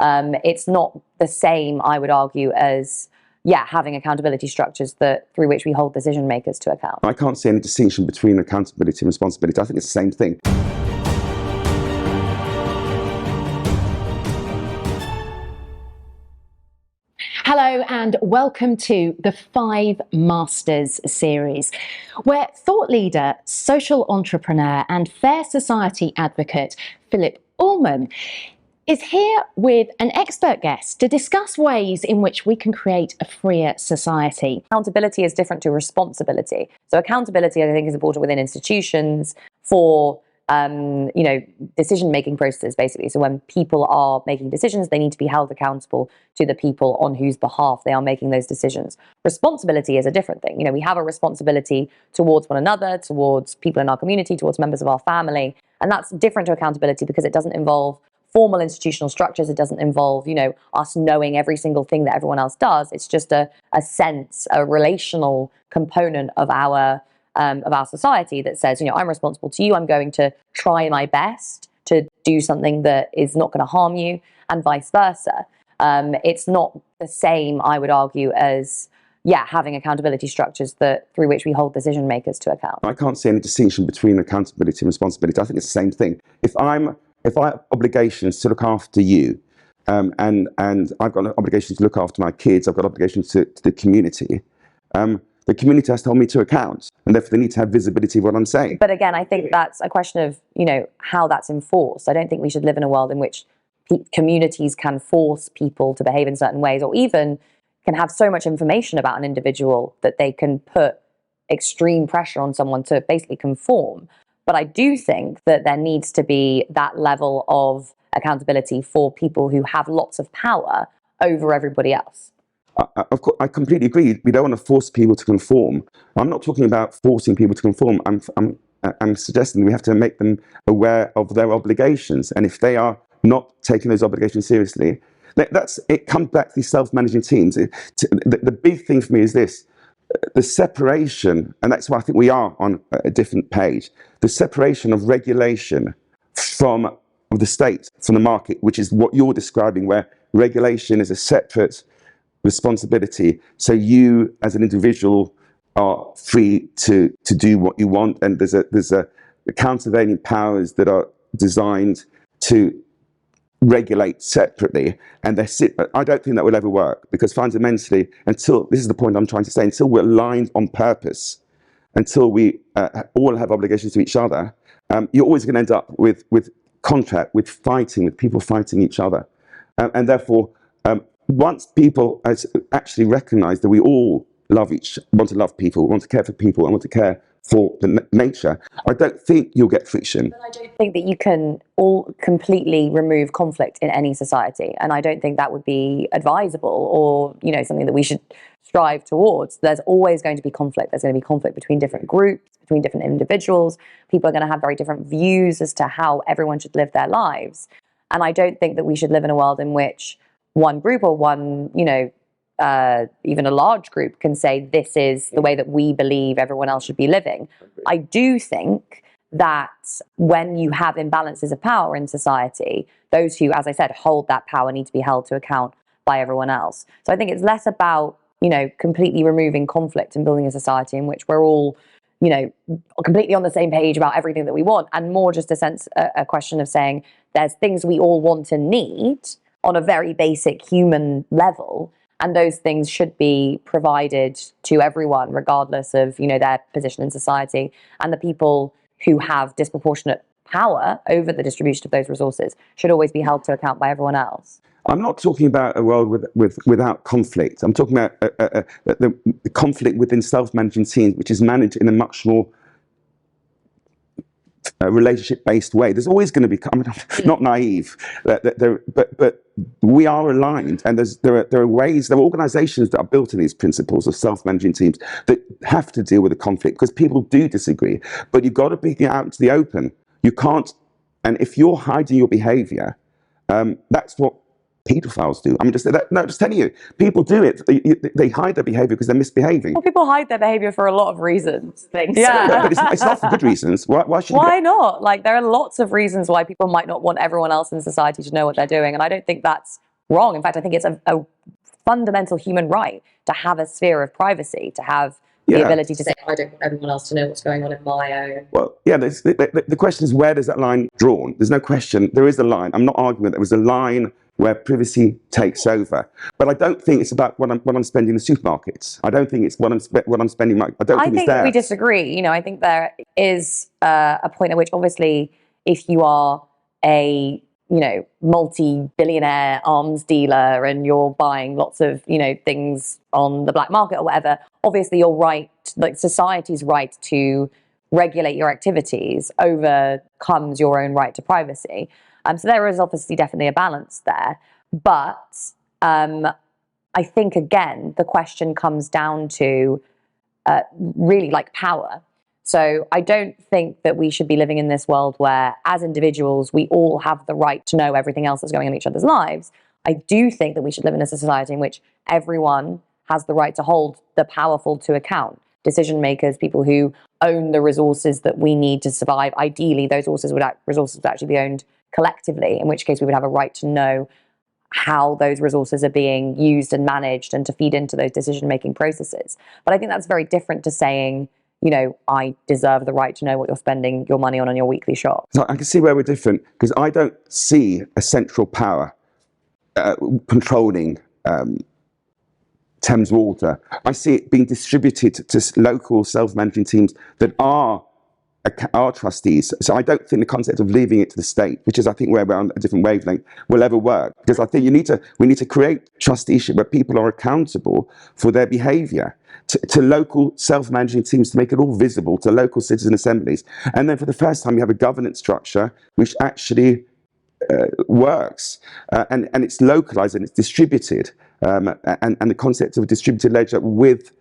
It's not the same, I would argue, as having accountability structures through which we hold decision makers to account. I can't see any distinction between accountability and responsibility. I think it's the same thing. Hello and welcome to the 5 Masters series, where thought leader, social entrepreneur and fair society advocate Phillip Ullmann is here with an expert guest to discuss ways in which we can create a freer society. Accountability is different to responsibility. So accountability, I think, is important within institutions for decision-making processes, basically. So when people are making decisions, they need to be held accountable to the people on whose behalf they are making those decisions. Responsibility is a different thing. We have a responsibility towards one another, towards people in our community, towards members of our family. And that's different to accountability because it doesn't involve formal institutional structures. It doesn't involve, us knowing every single thing that everyone else does. It's just a sense, a relational component of our society that says, I'm responsible to you. I'm going to try my best to do something that is not going to harm you, and vice versa. It's not the same, I would argue, as having accountability structures through which we hold decision makers to account. I can't see any distinction between accountability and responsibility. I think it's the same thing. If I have obligations to look after you, and I've got an obligation to look after my kids, I've got obligations to the community. The community has to hold me to account, and therefore they need to have visibility of what I'm saying. But again, I think that's a question of, how that's enforced. I don't think we should live in a world in which communities can force people to behave in certain ways, or even can have so much information about an individual that they can put extreme pressure on someone to basically conform. But I do think that there needs to be that level of accountability for people who have lots of power over everybody else. Of course, I completely agree. We don't want to force people to conform. I'm not talking about forcing people to conform. I'm suggesting we have to make them aware of their obligations. And if they are not taking those obligations seriously, it comes back to these self-managing teams. The big thing for me is this. The separation, and that's why I think we are on a different page, the separation of regulation of the state from the market, which is what you're describing, where regulation is a separate responsibility. So you, as an individual, are free to do what you want, and there's a countervailing powers that are designed to regulate separately, and I don't think that will ever work, because fundamentally, this is the point I'm trying to say, until we're aligned on purpose, until we all have obligations to each other, you're always going to end up with contract, with fighting, with people fighting each other, and therefore. Once people actually recognise that we all want to love people, want to care for people, and want to care for the nature, I don't think you'll get friction. But I don't think that you can all completely remove conflict in any society, and I don't think that would be advisable or something that we should strive towards. There's always going to be conflict. There's going to be conflict between different groups, between different individuals. People are going to have very different views as to how everyone should live their lives, and I don't think that we should live in a world in which one group or one, even a large group can say this is the way that we believe everyone else should be living. I do think that when you have imbalances of power in society, those who, as I said, hold that power need to be held to account by everyone else. So I think it's less about, completely removing conflict and building a society in which we're all, completely on the same page about everything that we want, and more just a question of saying there's things we all want and need on a very basic human level, and those things should be provided to everyone, regardless of their position in society. And the people who have disproportionate power over the distribution of those resources should always be held to account by everyone else. I'm not talking about a world without conflict. I'm talking about the conflict within self-managing teams, which is managed in a much more relationship-based way. There's always going to be, I'm not naive, but we are aligned, and there are ways, there are organizations that are built on these principles of self-managing teams that have to deal with the conflict, because people do disagree, but you've got to bring it out into the open. You can't, and if you're hiding your behavior, that's what pedophiles do. I'm just telling you, people do it. They hide their behavior because they're misbehaving. Well, people hide their behavior for a lot of reasons. Yeah, but it's not for good reasons. Why not? Like, there are lots of reasons why people might not want everyone else in society to know what they're doing, and I don't think that's wrong. In fact, I think it's a fundamental human right to have a sphere of privacy, to have the ability to say, I don't want everyone else to know what's going on in my own. Well, yeah, the question is, where does that line drawn? There's no question. There is a line. I'm not arguing there was a line where privacy takes over. But I don't think it's about what I'm spending in the supermarkets. I don't think it's what I'm spending. I think it's there. We disagree. You know, I think there is a point at which, obviously, if you are a multi-billionaire arms dealer and you're buying lots of things on the black market or whatever, obviously your right, like society's right to regulate your activities overcomes your own right to privacy. So there is obviously definitely a balance there. But I think, again, the question comes down to really like power. So I don't think that we should be living in this world where, as individuals, we all have the right to know everything else that's going on in each other's lives. I do think that we should live in a society in which everyone has the right to hold the powerful to account. Decision makers, people who own the resources that we need to survive. Ideally, those resources would actually be owned collectively, in which case we would have a right to know how those resources are being used and managed and to feed into those decision-making processes. But I think that's very different to saying, I deserve the right to know what you're spending your money on your weekly shop. So I can see where we're different, because I don't see a central power controlling Thames Water. I see it being distributed to local self-managing teams that are trustees. So I don't think the concept of leaving it to the state, which is I think where we're on a different wavelength, will ever work. Because I think we need to create trusteeship where people are accountable for their behaviour to local self-managing teams, to make it all visible to local citizen assemblies. And then for the first time, you have a governance structure which actually works, and it's localised and it's distributed, and the concept of a distributed ledger with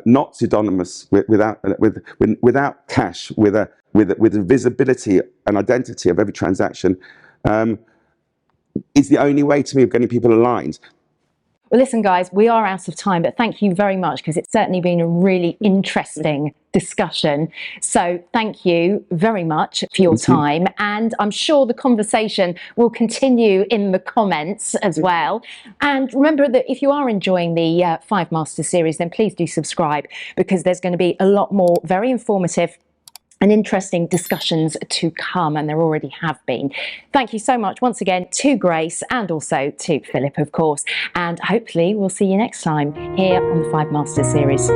not pseudonymous, without cash, with the visibility and identity of every transaction, is the only way to me of getting people aligned. Well, listen, guys, we are out of time, but thank you very much, because it's certainly been a really interesting discussion. So thank you very much for your time. And I'm sure the conversation will continue in the comments as well. And remember that if you are enjoying the 5 Master series, then please do subscribe, because there's going to be a lot more very informative and interesting discussions to come, and there already have been. Thank you so much once again to Grace, and also to Philip, of course, and hopefully we'll see you next time here on the 5 Masters series.